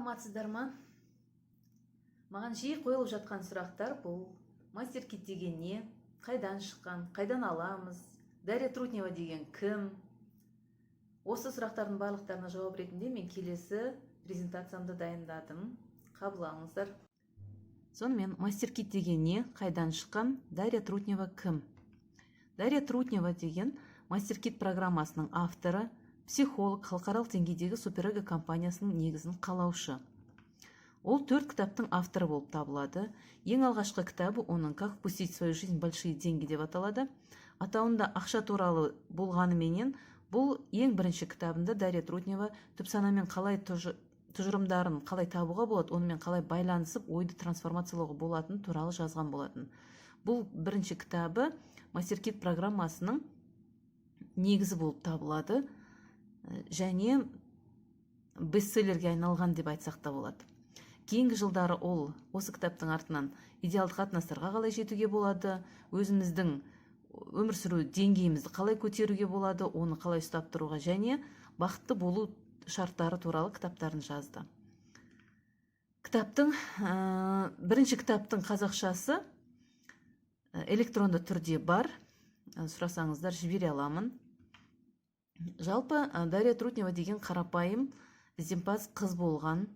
Саламатсыздар ма? Маған жиі қойылып жатқан сұрақтар бұл: мастер-кит деген не? Қайдан шыққан? Қайдан аламыз? Дарья Трутнева деген кім? Осы сұрақтардың барлықтарына жауап ретінде мен келесі презентациямды дайындадым. Қабыл алыңыздар. Сонымен, мастер-кит деген не? Қайдан шыққан? Дарья Трутнева кім? Дарья Трутнева деген мастер-кит программасының авторы, психолог, халықаралық деңгейдегі суперэго компаниясының негізін қалаушы. Ол 4 кітаптың авторы болып табылады. Ең алғашқы кітабы оның «Как впустить в свою жизнь большие деньги» деп аталады. Атауында ақша туралы болғанымен, бұл ең бірінші кітабында Дарья Трутнева түпсанамен қалай тұжырымдарын қалай табуға болады, онымен қалай байланысып, ойды трансформациялауға болатыны туралы жазған болатын. Бұл бірінші кітабы мастер-кит программасының негізі болып табылады және бестселлерге айналған деп айтсақ та болады. Кейінгі жылдары ол осы кітаптың артынан идеалды қатынастарға қалай жетуге болады, өзіміздің өмір сүру деңгейімізді қалай көтеруге болады, оны қалай ұстап тұруға және бақытты болу шарттары туралы кітаптарын жазды. Бірінші кітаптың қазақшасы электронды түрде бар. Сұрасаңыздар жібере аламын. Жалпы Дарья Трутнева деген қарапайым ізденімпаз қыз болған.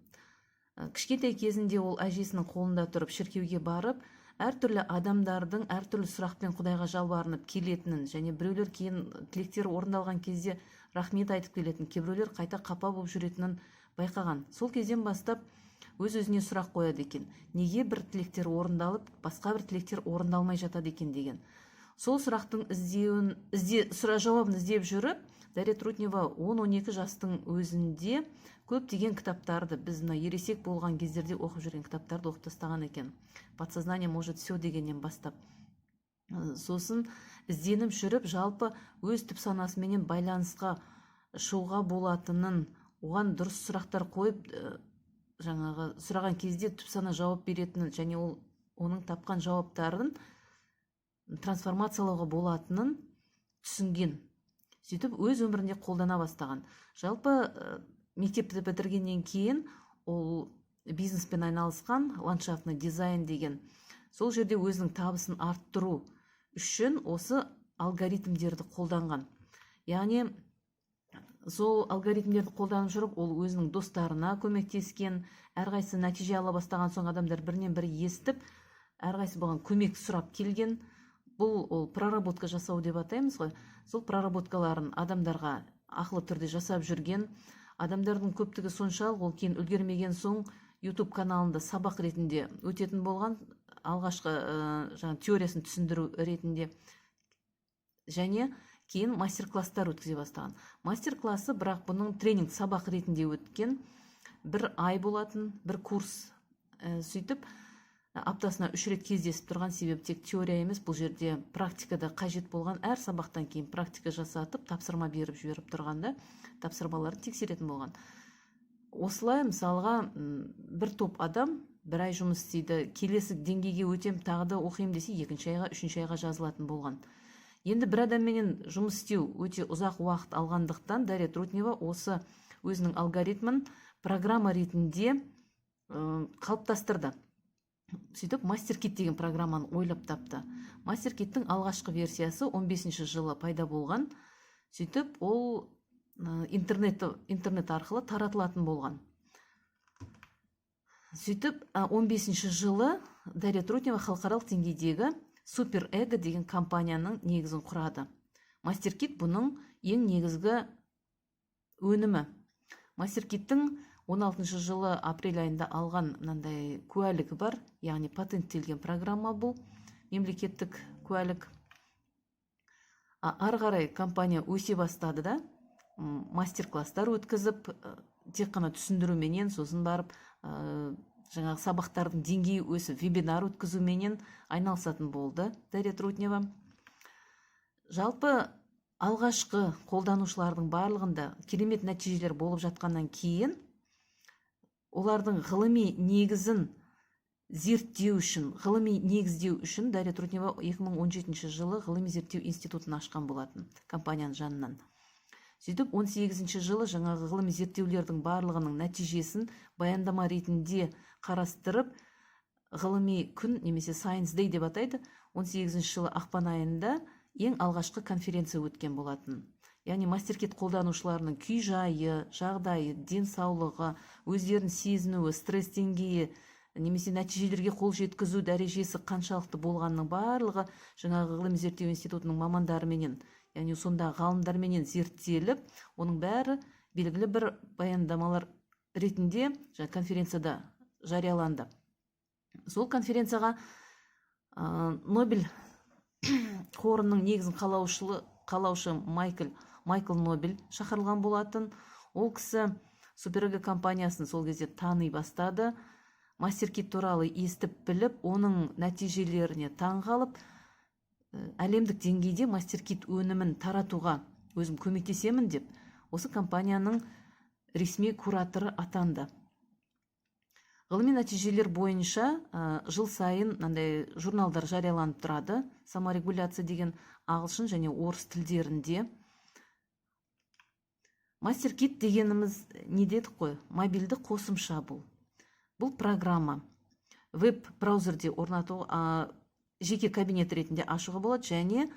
Кішкентай кезінде ол әжесінің қолында тұрып шіркеуге барып, әртүрлі адамдардың әртүрлі сұрақпен Құдайға жалбарынып келетінін және біреулер кейін тілектері орындалған кезде рахмет айтып келетін, кейбіреулер қайта қапа болып жүретінін байқаған. Сол кезден бастап өз-өзіне сұрақ қояды екен: неге бір тілектер орындалып, басқа бір тілектер орындалмай жатады екен деген. Сол сұрақтың жауабын іздеп жүріп, Дарья Трутнева 10-12 жастың өзінде көптеген кітаптарды, біз ересек болған кездерде оқып жүрген кітаптарды оқып тастаған екен. Подсознание может все дегеннен бастап. Сосын ізденіп жүріп, жалпы өз түпсанасымен байланысқа шығуға болатынын, оған дұрыс сұрақтар қойып, сұраған кезде түпсана жауап беретінін және оның тапқан жауаптарын трансформациялауға болатынын түсінген. Сөйтіп өз өмірінде қолдана бастаған. Жалпы мектепті бітіргеннен кейін ол бизнеспен айналысқан, ландшафтный дизайн деген. Сол жерде өзінің табысын арттыру үшін осы алгоритмдерді қолданған. Яғни сол алгоритмдерді қолданып жүріп, ол өзінің достарына көмектескен, әрқайсысы нәтиже ала бастаған соң адамдар бірінен бірі естіп, әрқайсысы бұған көмек сұрап келген. Бұл проработка жасау деп атаймыз ғой. Сол проработкаларын адамдарға ақылы түрде жасап жүрген. Адамдардың көптігі соншалық, ол кейін үлгермеген соң YouTube каналында сабақ ретінде өтетін болған, алғашқы теориясын түсіндіру ретінде, және кейін мастер-класстар өткізе бастаған. Мастер-классы бірақ бұның тренинг сабақ ретінде өткен, 1 ай болатын, бір курс. Сөйтіп аптасына 3 рет кездесіп тұрған, себебі тек теория емес, бұл жерде практикада қажет болған, әр сабақтан кейін практика жасатып, тапсырма беріп жіберіп тұрғанда, тапсырмаларды тексеретін болған. Осылай, мысалға, бір топ адам 1 ай жұмыс істейді, келесі деңгейге өтем, тағы да оқимын десе, 2-ші айға, 3-ші айға жазылатын болған. Енді бір адамменен жұмыс істеу өте ұзақ уақыт алғандықтан, Дарья Трутнева осы өзінің алгоритмін программа ретінде қалыптастырды. Сөйтіп, мастер-кит деген программаны ойлап тапты. Мастер-киттің алғашқы версиясы 15-ші жылы пайда болған. Сөйтіп, ол интернет арқылы таратылатын болған. Сөйтіп, 15-ші жылы Дарья Трутнева халықаралық деңгейдегі суперэго деген компанияның негізін құрады. Мастер-кит бұның ең негізгі өнімі. Мастер-киттің 16-шы жылы апрель айында алған мынандай куәлігі бар, яғни патенттелген программа бұл, мемлекеттік куәлік. Ары қарай компания өсе бастады да, мастер-класстар өткізіп, тек қана түсіндіруменен, сосын барып, сабақтардың деңгейі өсіп, вебинар өткізуменен айналысатын болды Дарья Трутнева. Жалпы алғашқы қолданушылардың барлығында керемет нәтижелер болып жатқаннан кейін, олардың ғылыми негізін зерттеу үшін, ғылыми негіздеу үшін Дарья Трутнева 2017 жылы ғылыми зерттеу институтын ашқан болатын компанияның жанынан. Сөйтіп 18 жылы жаңағы ғылыми зерттеулердің барлығының нәтижесін баяндама ретінде қарастырып, ғылыми күн немесе Science Day деп атайды. 18 жылы ақпан айында ең алғашқы конференция өткен болатын. Яғни MasterKit қолданушыларының күй жайы, жағдайы, денсаулығы, өздерін сезінуі, стресс деңгейі, немесе нәтижелерге қол жеткізу дәрежесі қаншалықты болғанның барлығы жаңағы ғылыми зерттеу институтының мамандарыменен, яғни сонда ғалымдарменен зерттеліп, оның бәрі белгілі бір баяндамалар ретінде конференцияда жарияланды. Сол конференцияға Нобель қорының негізін қалаушы Майкл Нобель шақырылған болатын. Ол кісі Суперэго компаниясын сол кезде тани бастады. MasterKit туралы естіп біліп, оның нәтижелеріне таңғалып, әлемдік деңгейде MasterKit өнімін таратуға өзім көмектесемін деп, осы компанияның ресми кураторы атанды. Ғылыми нәтижелер бойынша жыл сайын журналдар жарияланып тұрады. Саморегуляция деген ағылшын және орыс тілдерінде. MasterKit дегеніміз не дедік қой? Мобильді қосымша бұл. Бұл программа веб-браузерде орнату, жеке кабинет ретінде ашуға болады, және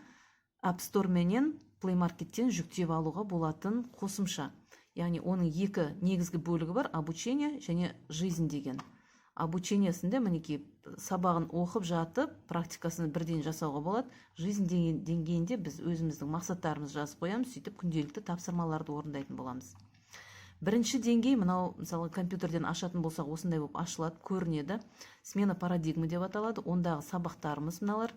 App Store менен Play Market'тен жүктеп алуға болатын қосымша. Яғни оның екі негізгі бөлігі бар: обучение және жизнь деген. Обучениесінде мінекей сабағын оқып жатып, практикасын бірден жасауға болады. Жизнь деңгейінде біз өзіміздің мақсаттарымызды жазып қоямыз, сөйтіп күнделікті тапсырмаларды орындайтын боламыз. Бірінші деңгей, мынау мысалы компьютерден ашатын болсақ осындай болып ашылады, көрінеді. Смена парадигмы деп аталады. Ондағы сабақтарымыз мыналар.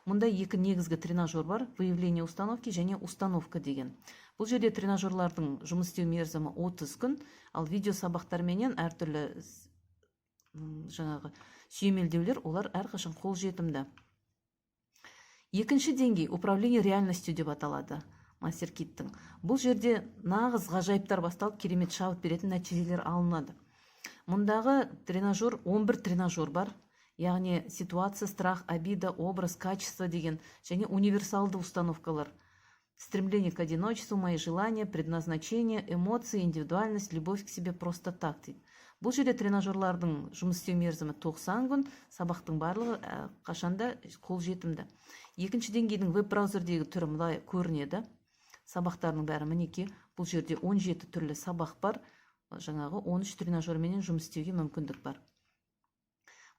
Мұнда екі негізгі тренажер бар: выявление установки және установка деген. Бұл жерде тренажерлардың жұмыс істеу мерзімі 30 күн, ал видео сабақтарменен әртүрлі жаңағы сүйемелдеулер олар әрқашан қолжетімді. Екінші деңгей управление реальностью деп аталады MasterKit'тің. Бұл жерде нағыз ғажайыптар басталып, керемет шабыт беретін нәтижелер алынады. Мұндағы тренажер 11 тренажер бар. Яғни ситуация, страх, обида, образ, качество деген және универсалды установкалар. Стремление к одиночеству, мои желания, предназначение, эмоции, индивидуальность, любовь к себе просто так дейді. Бұл жерде тренажерлардың жұмыс істеу мерзімі 90 күн, сабақтың барлығы қашанда қолжетімді. Екінші деңгейдің веб-браузердегі түрі мындай көрінеді. Сабақтарының бәрі мінеки. Бұл жерде 17 түрлі сабақ бар. Жаңағы 13 тренажерменен жұмыс істеуге мүмкіндік бар.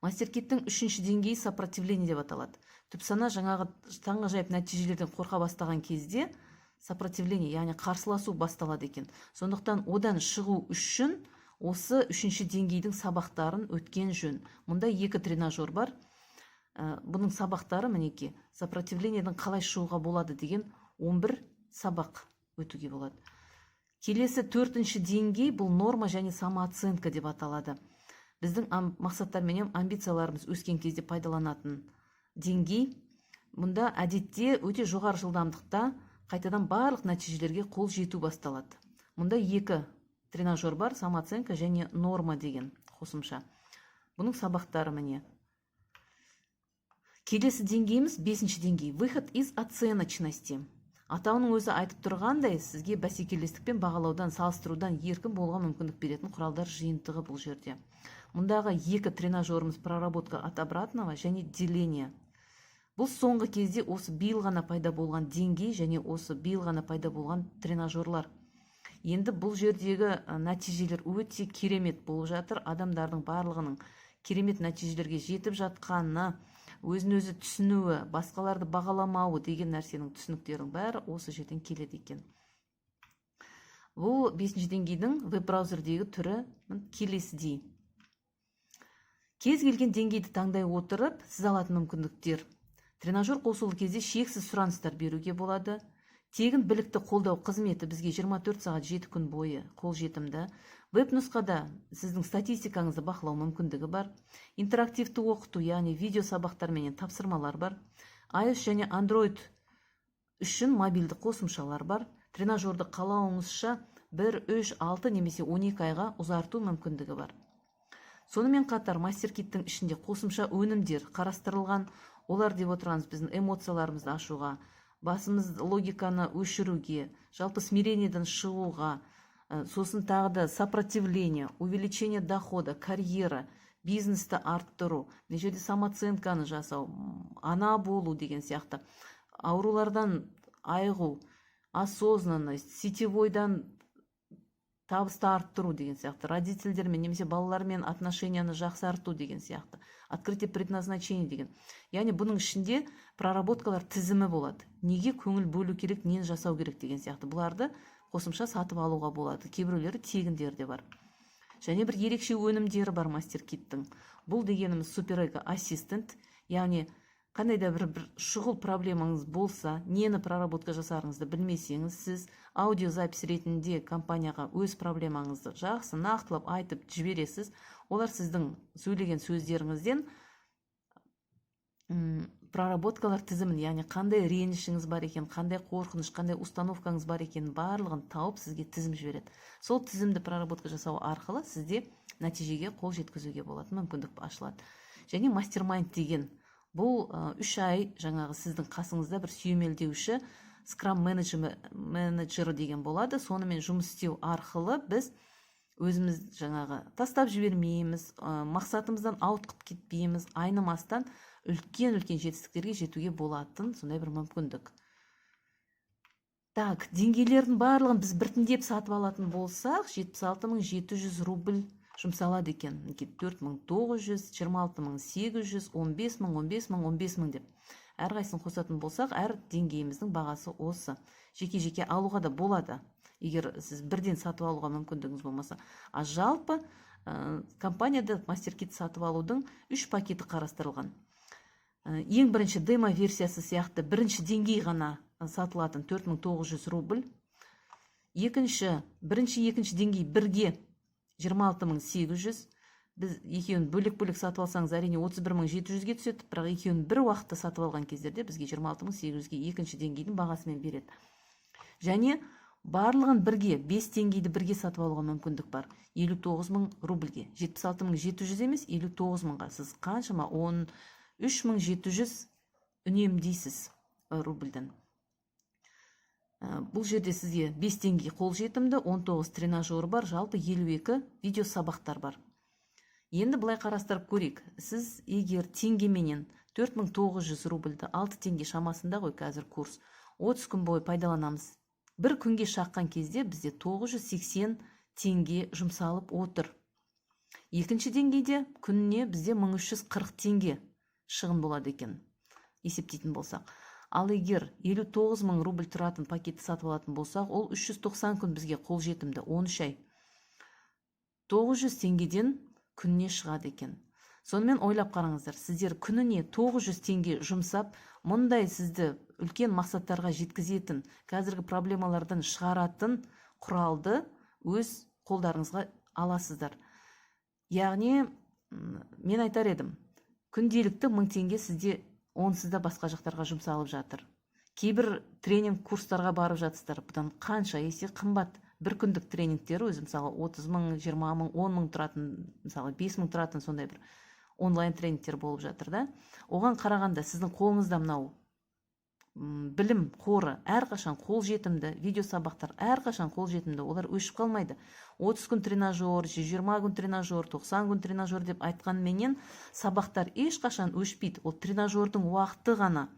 MasterKit'тің үшінші деңгейі сопротивление деп аталады. Түпсана жаңағы таңғажайып нәтижелерден қорқа бастаған кезде сопротивление, яғни қарсыласу басталады екен. Сондықтан одан шығу үшін осы үшінші деңгейдің сабақтарын өткен жөн. Мұнда екі тренажер бар. Бұның сабақтары мінеки сопротивлениеден қалай шығуға болады деген 11 сабақ өтуге болады. Келесі төртінші деңгей бұл норма және самооценка деп аталады. Біздің мақсаттар мен амбицияларымыз өскен кезде пайдаланатын деңгей. Мұнда әдетте өте жоғары жылдамдықта қайтадан барлық нәтижелерге қол жету басталады. Мұнда екі тренажер бар: самооценка және норма деген қосымша. Бұның сабақтары міне. Келесі деңгейіміз бесінші деңгей выход из оценочности. Атауының өзі айтып тұрғандай, сізге бәсекелестікпен бағалаудан, салыстырудан еркін болуға мүмкіндік беретін құралдар жиынтығы бұл жерде. Мұндағы екі тренажеріміз проработка от обратного және деление. Бұл соңғы кезде осы биыл ғана пайда болған деңгей және осы биыл ғана пайда болған тренажерлар. Енді бұл жердегі нәтижелер өте керемет болып жатыр. Адамдардың барлығының керемет нәтижелерге жетіп жатқаны, өзін өзі түсінуі, басқаларды бағаламауы деген нәрсенің түсініктерінің бәрі осы жерден келеді екен. Бұл 5-ші деңгейдің веб-браузердегі түрі келесідей. Кез келген деңгейді таңдай отырып, сіз алатын мүмкіндіктер. Тренажер қосылу кезде шексіз сұраныстар беруге болады. Тегін білікті қолдау қызметі бізге 24 сағат 7 күн бойы қолжетімді. Веб-нұсқада сіздің статистикаңызды бақылау мүмкіндігі бар. Интерактивті оқыту, яғни видео сабақтар менен тапсырмалар бар. iOS және Android үшін мобильді қосымшалар бар. Тренажерді қалауыңызша 1, 3, 6 немесе 12 айға ұзарту мүмкіндігі бар. Сонымен қатар MasterKit'тің ішінде қосымша өнімдер қарастырылған. Олар деп отырғанымыз біздің эмоцияларымызды ашуға, басымыз логиканы өшіруге, жалпы смирениеден шығуға, сосын тағы да сопротивление, увеличение дохода, карьера, бизнесті арттыру, мына жерде самооценканы жасау, ана болу деген сияқты, аурулардан айығу, осознанность, сетевойдан табысты арттыру деген сияқты, родительдермен немесе балалармен отношенияны жақсарту деген сияқты, открытие предназначения деген. Яғни бұның ішінде проработкалар тізімі болады. Неге көңіл бөлу керек, нені жасау керек деген сияқты. Бұларды қосымша сатып алуға болады. Кейбіреулері тегіндері де бар. Және бір ерекше өнімдері бар MasterKitt'тің. Бұл дегеніміз суперэго ассистент, яғни қандай да бір шұғыл проблемаңыз болса, нені проработка жасарыңызды білмесеңіз, сіз аудиозапись ретінде компанияға өз проблемаңызды жақсы нақтылап айтып жібересіз. Олар сіздің сөйлеген сөздеріңізден проработкалар тізімін, яғни қандай ренішіңіз бар екен, қандай қорқыныш, қандай установкаңыз бар екен, барлығын тауып сізге тізім жібереді. Сол тізімді проработка жасау арқылы сізде нәтижеге қол жеткізуге болатын мүмкіндік ашылады. Және мастермайнд деген бұл 3 ай жаңағы сіздің қасыңызда бір сүйемелдеуші скрам менеджері деген болады. Сонымен жұмыс істеу арқылы біз өзіміз жаңағы тастап жібермейміз, мақсатымыздан ауытқып кетпейміз, айнымастан үлкен жетістіктерге жетуге болатын сондай бір мүмкіндік. Так, деңгейлердің барлығын біз біртіндеп сатып алатын болсақ, 76.700 рубль жұмсалады екен. 4.900, 26.800, 15.000, 15.000 деп. Әрқайсысын қосатын болсақ, әр деңгейіміздің бағасы осы. Жеке-жеке алуға да болады, егер сіз бірден сатып алуға мүмкіндігіңіз болмаса. А жалпы компанияда MasterKitt сатып алудың 3 пакеті қарастырылған. Ең бірінші демо версиясы сияқты бірінші деңгей ғана сатылатын 4.900 рубль. Бірінші, екінші деңгей бірге 26.800. Біз екеуін бөлек-бөлек сатып алсаңыз, әрине 31.700-ге түседі, бірақ екеуін бір уақытта сатып алған кездерде бізге 26.800-ге екінші деңгейдің бағасымен береді. Және барлығын бірге, 5 деңгейді бірге сатып алуға мүмкіндік бар. 59.000 рубльге. 76.700 емес, 59.000-ға. Сіз қаншама? 13.700 үнемдейсіз рубльден. Бұл жерде сізге 5 деңгей қол жетімді, 19 тренажер бар, жалпы 52 видео сабақтар бар. Енді бұлай қарастырып көрейік. Сіз егер теңгеменен 4.900 рубльді 6 теңге шамасында ғой қазір курс, 30 күн бойы пайдаланамыз. Бір күнге шаққан кезде бізде 980 теңге жұмсалып отыр. Екінші деңгейде күніне бізде 1340 теңге шығын болады екен, есептейтін болсақ. Ал егер 59.000 рубль тұратын пакетті сатып алатын болсақ, ол 390 күн бізге қол жетімді, 13 ай. 900 теңгеден күніне шығады екен. Сонымен ойлап қараңыздар, сіздер күніне 900 теңге жұмсап, мұндай сізді үлкен мақсаттарға жеткізетін, қазіргі проблемалардан шығаратын құралды өз қолдарыңызға аласыздар. Яғни, мен айтар едім, күнделікті 1000 теңге сізде онсыз да басқа жақтарға жұмсалып жатыр. Кейбір тренинг курстарға барып жатсыздар, бұдан қанша есе қымбат. Бір күндік тренингтері өзі мысалы 30.000, 20.000, 10.000 тұратын, мысалы 5.000 тұратын сондай бір онлайн тренингтер болып жатыр да. Оған қарағанда сіздің қолыңызда мынау білім қоры әрқашан қол жетімді, видео сабақтар әрқашан қол жетімді, олар өшіп қалмайды. 30 күн тренажер, 20 күн тренажер, 90 күн тренажер деп айтқанменен сабақтар ешқашан өшпейді. Ол тренажердің уақыты ғана.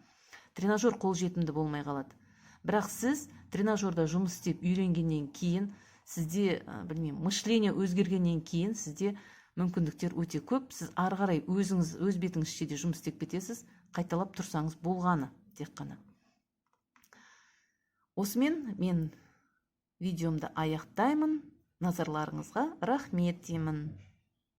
Тренажер қол жетімді болмай қалады. Бірақ сіз тренажерда жұмыс істеп үйренгеннен кейін, сізде, білмеймін, мышление өзгергеннен кейін сізде мүмкіндіктер өте көп. Сіз ары қарай өзіңіз өз бетіңізше де жұмыс істеп кетесіз, қайталап тұрсаңыз болғаны тек қана. Осымен мен видеомды аяқтаймын. Назарларыңызға рахмет деймін.